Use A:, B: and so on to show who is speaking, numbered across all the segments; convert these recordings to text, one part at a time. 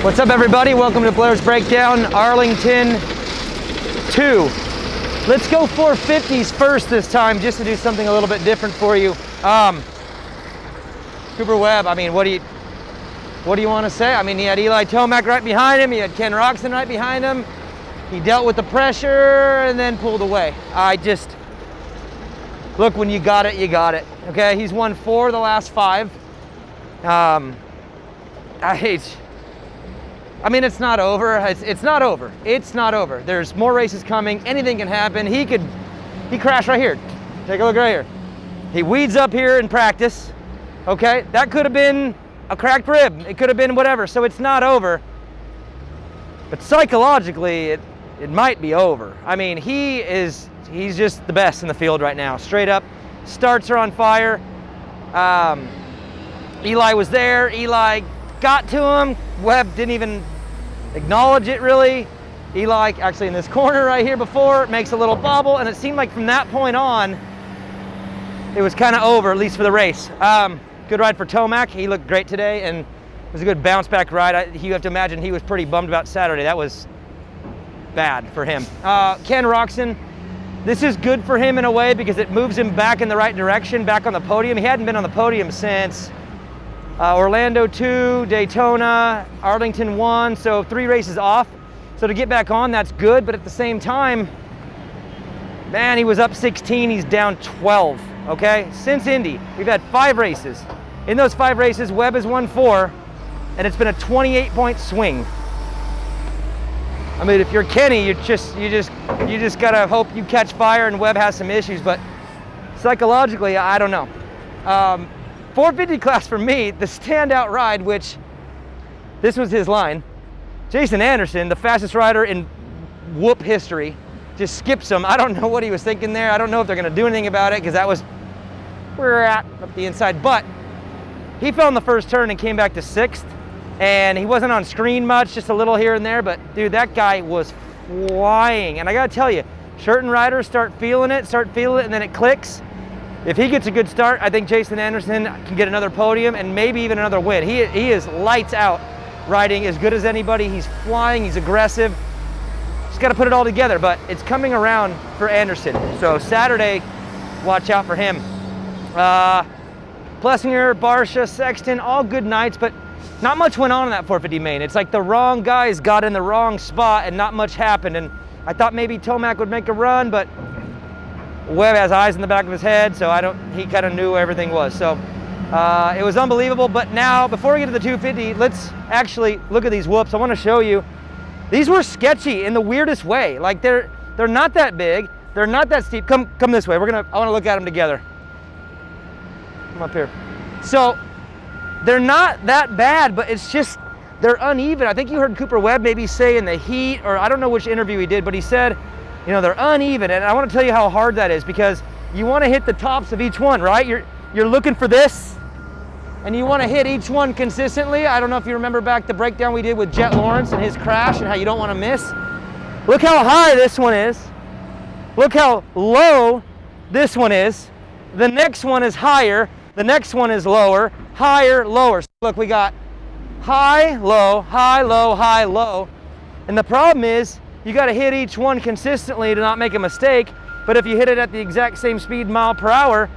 A: What's up, everybody? Welcome to Blair's Breakdown, Arlington 2. Let's go 450s first this time, just to do something a little bit different for you. Cooper Webb, I mean, what do you want to say? I mean, he had Eli Tomac right behind him, he had Ken Roczen right behind him. He dealt with the pressure and then pulled away. Look, when you got it, you got it. Okay, he's won 4 of the last 5. I mean, it's not over. It's not over. It's not over. There's more races coming. Anything can happen. He crashed right here. Take a look right here. He weeds up here in practice. Okay, that could have been a cracked rib. It could have been whatever. So it's not over. But psychologically, it might be over. I mean, he's just the best in the field right now. Straight up, starts are on fire. Eli was there. Eli got to him. Webb didn't even acknowledge it really. Eli actually in this corner right here before makes a little bubble, and it seemed like from that point on it was kind of over, at least for the race. Good ride for Tomac. He looked great today, and it was a good bounce back ride. You have to imagine he was pretty bummed about Saturday. That was bad for him. Ken Roczen, this is good for him in a way because it moves him back in the right direction, back on the podium. He hadn't been on the podium since Orlando 2, Daytona, Arlington 1, so 3 races off. So to get back on, that's good, but at the same time, man, he was up 16, he's down 12, okay? Since Indy, we've had 5 races. In those 5 races, Webb has won 4, and it's been a 28-point swing. I mean, if you're Kenny, you just gotta hope you catch fire and Webb has some issues, but psychologically, I don't know. 450 class for me, the standout ride, which this was his line. Jason Anderson, the fastest rider in whoop history, just skips him. I don't know what he was thinking there. I don't know if they're going to do anything about it because that was where we're at up the inside. But he fell in the first turn and came back to 6th, and he wasn't on screen much, just a little here and there. But dude, that guy was flying. And I got to tell you, certain riders start feeling it, and then it clicks. If he gets a good start, I think Jason Anderson can get another podium and maybe even another win. He is lights out, riding as good as anybody. He's flying, he's aggressive. Just got to put it all together, but it's coming around for Anderson. So Saturday, watch out for him. Plessinger, Barsha, Sexton, all good nights, but not much went on in that 450 main. It's like the wrong guys got in the wrong spot and not much happened. And I thought maybe Tomac would make a run, but Webb has eyes in the back of his head, so he kind of knew where everything was. So it was unbelievable. But now, before we get to the 250, let's actually look at these whoops. I want to show you. These were sketchy in the weirdest way. Like they're not that big, they're not that steep. Come this way. I want to look at them together. Come up here. So they're not that bad, but it's just they're uneven. I think you heard Cooper Webb maybe say in the heat, or I don't know which interview he did, but he said, you know, they're uneven, and I want to tell you how hard that is because you want to hit the tops of each one, right? You're looking for this, and you want to hit each one consistently. I don't know if you remember back the breakdown we did with Jet Lawrence and his crash and how you don't want to miss. Look how high this one is. Look how low this one is. The next one is higher. The next one is lower, higher, lower. So look, we got high, low, high, low, high, low. And the problem is, you got to hit each one consistently to not make a mistake, but if you hit it at the exact same speed, mile per hour,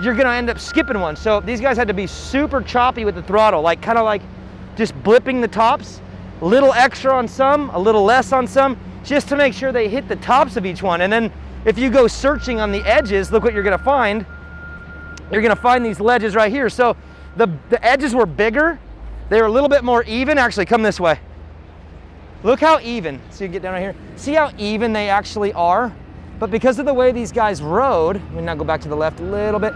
A: you're going to end up skipping one. So these guys had to be super choppy with the throttle, like kind of like just blipping the tops, a little extra on some, a little less on some, just to make sure they hit the tops of each one. And then if you go searching on the edges, look what you're going to find. You're going to find these ledges right here. So the edges were bigger. They were a little bit more even. Actually, come this way. Look how even, so you can get down right here. See how even they actually are? But because of the way these guys rode, let me now go back to the left a little bit,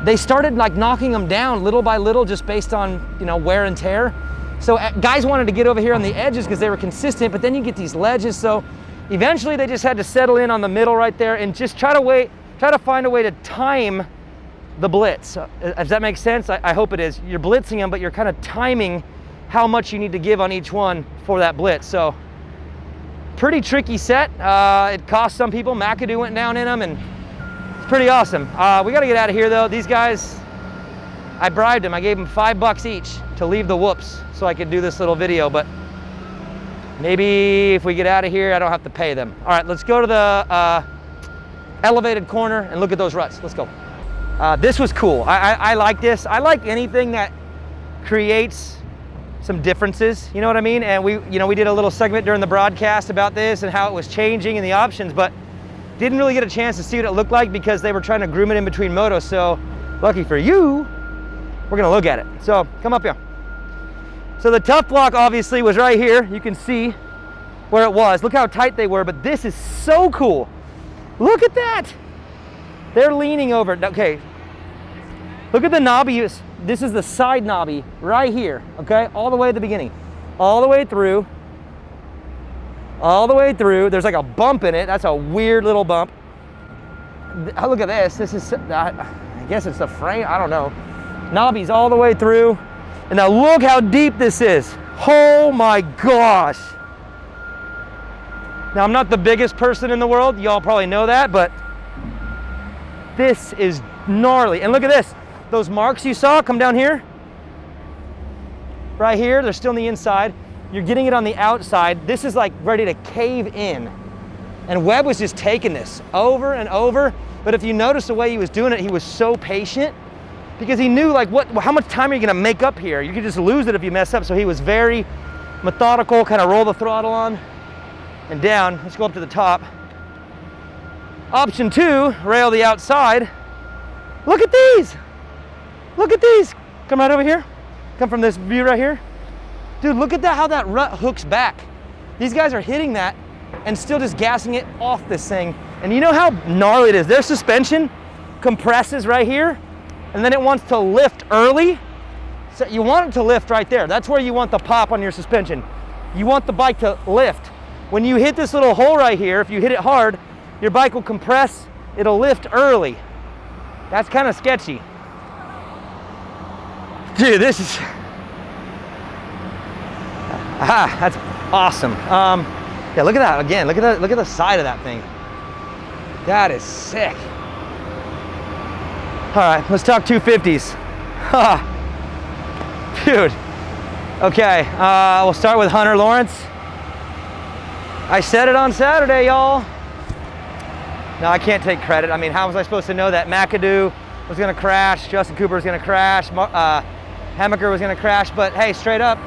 A: they started like knocking them down little by little just based on, you know, wear and tear. So guys wanted to get over here on the edges because they were consistent, but then you get these ledges. So eventually they just had to settle in on the middle right there and just try to find a way to time the blitz. Does that make sense? I hope it is. You're blitzing them, but you're kind of timing how much you need to give on each one for that blitz. So pretty tricky set. It cost some people. McAdoo went down in them, and it's pretty awesome. We got to get out of here though. These guys, I bribed them. I gave them $5 each to leave the whoops so I could do this little video, but Maybe if we get out of here, I don't have to pay them. All right, let's go to the elevated corner and look at those ruts. Let's go. This was cool. I like this. I like anything that creates some differences, you know what I mean? And we did a little segment during the broadcast about this and how it was changing and the options, but didn't really get a chance to see what it looked like because they were trying to groom it in between motos. So lucky for you, we're gonna look at it. So come up here. So the tough block obviously was right here. You can see where it was. Look how tight they were, but this is so cool. Look at that. They're leaning over. Okay, look at the knobby. This is the side knobby right here, okay? All the way at the beginning. All the way through. All the way through. There's like a bump in it. That's a weird little bump. Look at this. This is, I guess it's the frame. I don't know. Knobbies all the way through. And now look how deep this is. Oh my gosh. Now I'm not the biggest person in the world. Y'all probably know that, but this is gnarly. And look at this. Those marks you saw come down here. Right here, they're still on the inside. You're getting it on the outside. This is like ready to cave in. And Webb was just taking this over and over. But if you notice the way he was doing it, he was so patient because he knew like how much time are you gonna make up here? You could just lose it if you mess up. So he was very methodical, kind of roll the throttle on and down. Let's go up to the top. Option 2, rail the outside. Look at these. Look at these. Come right over here. Come from this view right here. Dude, look at that, how that rut hooks back. These guys are hitting that and still just gassing it off this thing. And you know how gnarly it is? Their suspension compresses right here and then it wants to lift early. So you want it to lift right there. That's where you want the pop on your suspension. You want the bike to lift. When you hit this little hole right here, if you hit it hard, your bike will compress, it'll lift early. That's kind of sketchy. Dude, this is, that's awesome. Yeah, look at that again. Look at the side of that thing. That is sick. All right, let's talk 250s. Dude. Okay, we'll start with Hunter Lawrence. I said it on Saturday, y'all. No, I can't take credit. I mean, how was I supposed to know that McAdoo was gonna crash, Justin Cooper was gonna crash, Hammaker was gonna crash? But hey, straight up,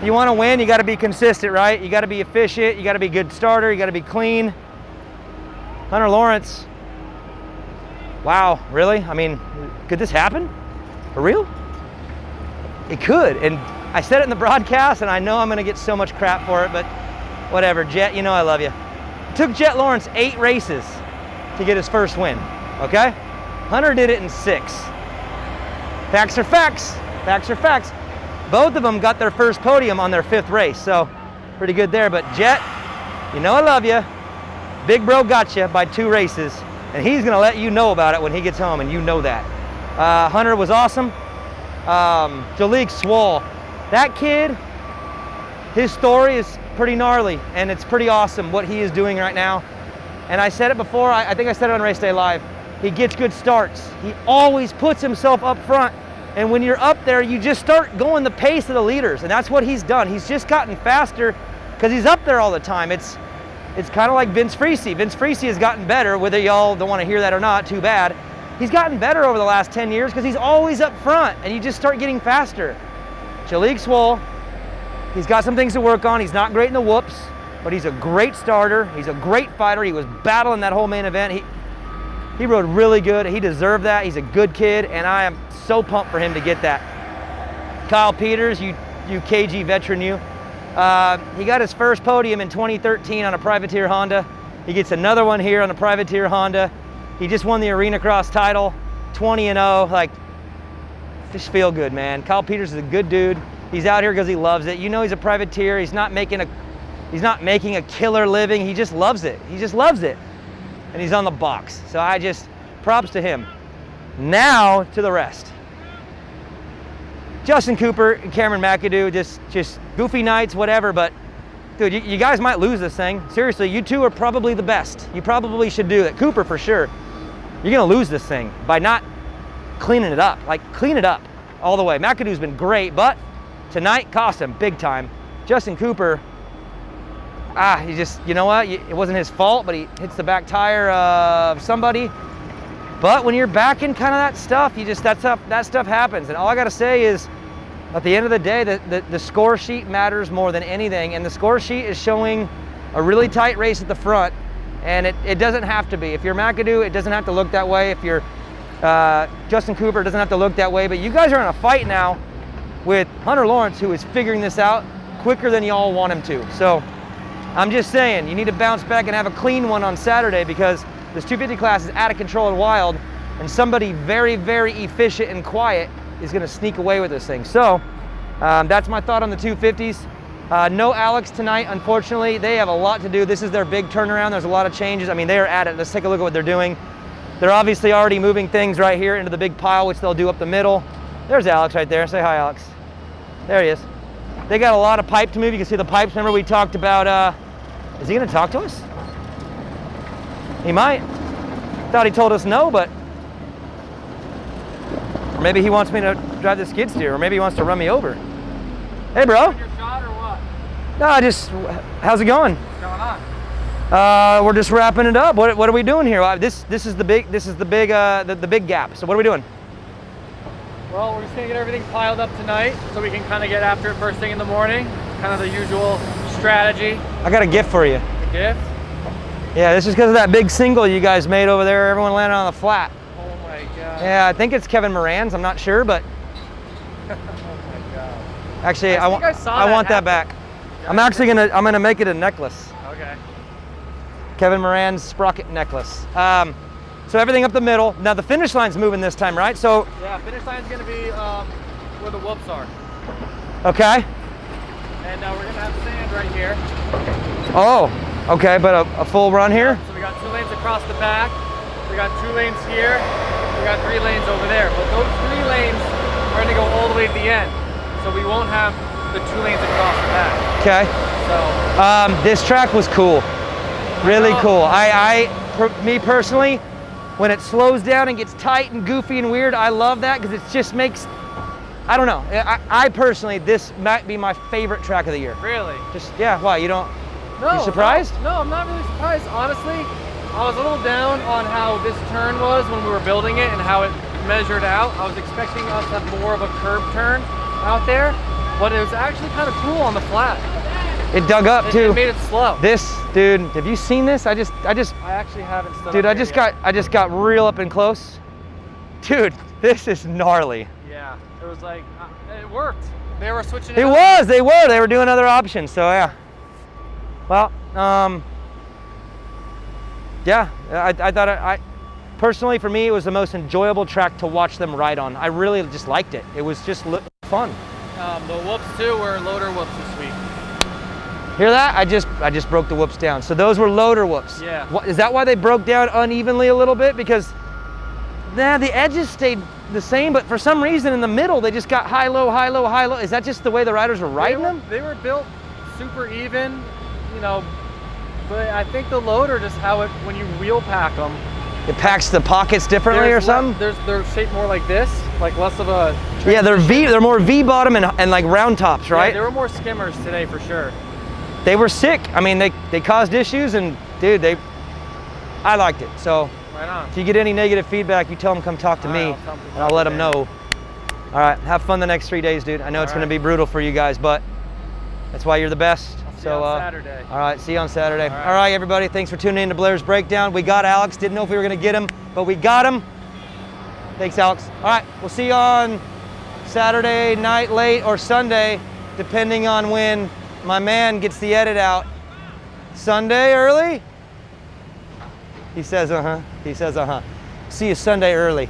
A: you wanna win, you gotta be consistent, right? You gotta be efficient, you gotta be a good starter, you gotta be clean. Hunter Lawrence, wow, really? I mean, could this happen? For real? It could, and I said it in the broadcast, and I know I'm gonna get so much crap for it, but whatever, Jet, you know I love you. It took Jet Lawrence 8 races to get his first win, okay? Hunter did it in 6. Facts are facts, facts are facts. Both of them got their first podium on their 5th race, so pretty good there. But Jet, you know I love you. Big bro got you by 2 races, and he's gonna let you know about it when he gets home, and you know that. Hunter was awesome. Jalik Swall, that kid, his story is pretty gnarly, and it's pretty awesome what he is doing right now. And I said it before, I think I said it on Race Day Live, he gets good starts. He always puts himself up front. And when you're up there, you just start going the pace of the leaders. And that's what he's done. He's just gotten faster because he's up there all the time. It's kind of like Vince Friese. Vince Friese has gotten better, whether y'all don't want to hear that or not, too bad. He's gotten better over the last 10 years because he's always up front and you just start getting faster. Jalik Swall, he's got some things to work on. He's not great in the whoops, but he's a great starter. He's a great fighter. He was battling that whole main event. He rode really good. He deserved that. He's a good kid, and I am so pumped for him to get that. Kyle Peters, you KG veteran, you. He got his first podium in 2013 on a privateer Honda. He gets another one here on a privateer Honda. He just won the Arena Cross title, 20-0. Like, just feel good, man. Kyle Peters is a good dude. He's out here because he loves it. You know he's a privateer. He's not making a killer living. He just loves it. He just loves it. And he's on the box. So props to him. Now to the rest. Justin Cooper and Cameron McAdoo, just goofy nights, whatever, but dude, you guys might lose this thing. Seriously, you two are probably the best. You probably should do it. Cooper for sure. You're gonna lose this thing by not cleaning it up. Like, clean it up all the way. McAdoo's been great, but tonight cost him big time. Justin Cooper, he just, you know what? It wasn't his fault, but he hits the back tire of somebody. But when you're backing kind of that stuff, that stuff happens. And all I got to say is, at the end of the day, the score sheet matters more than anything. And the score sheet is showing a really tight race at the front. And it doesn't have to be. If you're McAdoo, it doesn't have to look that way. If you're Justin Cooper, it doesn't have to look that way. But you guys are in a fight now with Hunter Lawrence, who is figuring this out quicker than y'all want him to. So I'm just saying, you need to bounce back and have a clean one on Saturday, because this 250 class is out of control and wild, and somebody very, very efficient and quiet is going to sneak away with this thing. So that's my thought on the 250s. No Alex tonight, unfortunately. They have a lot to do. This is their big turnaround. There's a lot of changes. I mean, they are at it. Let's take a look at what they're doing. They're obviously already moving things right here into the big pile, which they'll do up the middle. There's Alex right there. Say hi, Alex. There he is. They got a lot of pipe to move. You can see the pipes. Remember we talked about, is he going to talk to us? He might. Thought he told us no, but or maybe he wants me to drive the skid steer, or maybe he wants to run me over. Hey, bro.
B: Your shot or what?
A: No, how's it going?
B: What's going on?
A: We're just wrapping it up. What are we doing here? This is the big gap. So what are we doing?
B: Well, we're just gonna get everything piled up tonight, so we can kind of get after it first thing in the morning. Kind of the usual strategy.
A: I got a gift for you.
B: A gift?
A: Yeah, this is because of that big single you guys made over there. Everyone landed on the flat.
B: Oh my God.
A: Yeah, I think it's Kevin Moran's. I'm not sure, but.
B: Oh my God.
A: Actually, I want that back.
B: Yeah,
A: I'm gonna make it a necklace.
B: Okay.
A: Kevin Moran's sprocket necklace. So everything up the middle. Now the finish line's moving this time, right? So.
B: Yeah, finish line's gonna be where the whoops are.
A: Okay.
B: And we're gonna have sand right here.
A: Oh, okay, but a full run here?
B: So we got 2 lanes across the back. We got 2 lanes here. We got 3 lanes over there. But those 3 lanes are gonna go all the way to the end. So we won't have the 2 lanes across the back.
A: Okay.
B: So.
A: This track was cool. Really cool. Me personally, when it slows down and gets tight and goofy and weird, I love that, because it just makes, I don't know. I personally, this might be my favorite track of the year.
B: Really?
A: Just, yeah, why, you surprised?
B: No, I'm not really surprised. Honestly, I was a little down on how this turn was when we were building it and how it measured out. I was expecting us to have more of a curb turn out there, but it was actually kind of cool on the flat.
A: It dug up too.
B: It made it slow.
A: This, dude, have you seen this? I
B: actually haven't stood
A: dude,
B: up
A: I just got real up and close. Dude, this is gnarly.
B: Yeah, it was like, it worked. They were switching
A: it. They were doing other options, so yeah. Well, yeah, I thought personally, for me, it was the most enjoyable track to watch them ride on. I really just liked it. It was just fun.
B: The whoops too were loader whoops this week.
A: Hear that? I just broke the whoops down. So those were loader whoops.
B: Yeah.
A: Is that why they broke down unevenly a little bit? Because the edges stayed the same, but for some reason in the middle they just got high, low, high, low, high, low. Is that just the way the riders were riding them?
B: They were built super even, you know, but I think the loader, just how it, when you wheel pack them,
A: it packs the pockets differently or something?
B: They're shaped more like this, like less of a transition.
A: Yeah, they're more V bottom and like round tops, right?
B: Yeah, there were more skimmers today for sure.
A: They were sick. I mean, they caused issues, and dude, I liked it. So
B: right on.
A: If you get any negative feedback, you tell them come talk to me, and I'll let them know. All right, have fun the next 3 days, dude. I know it's going to be brutal for you guys, but that's why you're the best.
B: See you on Saturday.
A: All right, see you on Saturday. All right, everybody, thanks for tuning in to Blair's Breakdown. We got Alex. Didn't know if we were going to get him, but we got him. Thanks, Alex. All right, we'll see you on Saturday night late or Sunday, depending on when my man gets the edit out. Sunday early? He says, uh-huh. He says, uh-huh. See you Sunday early.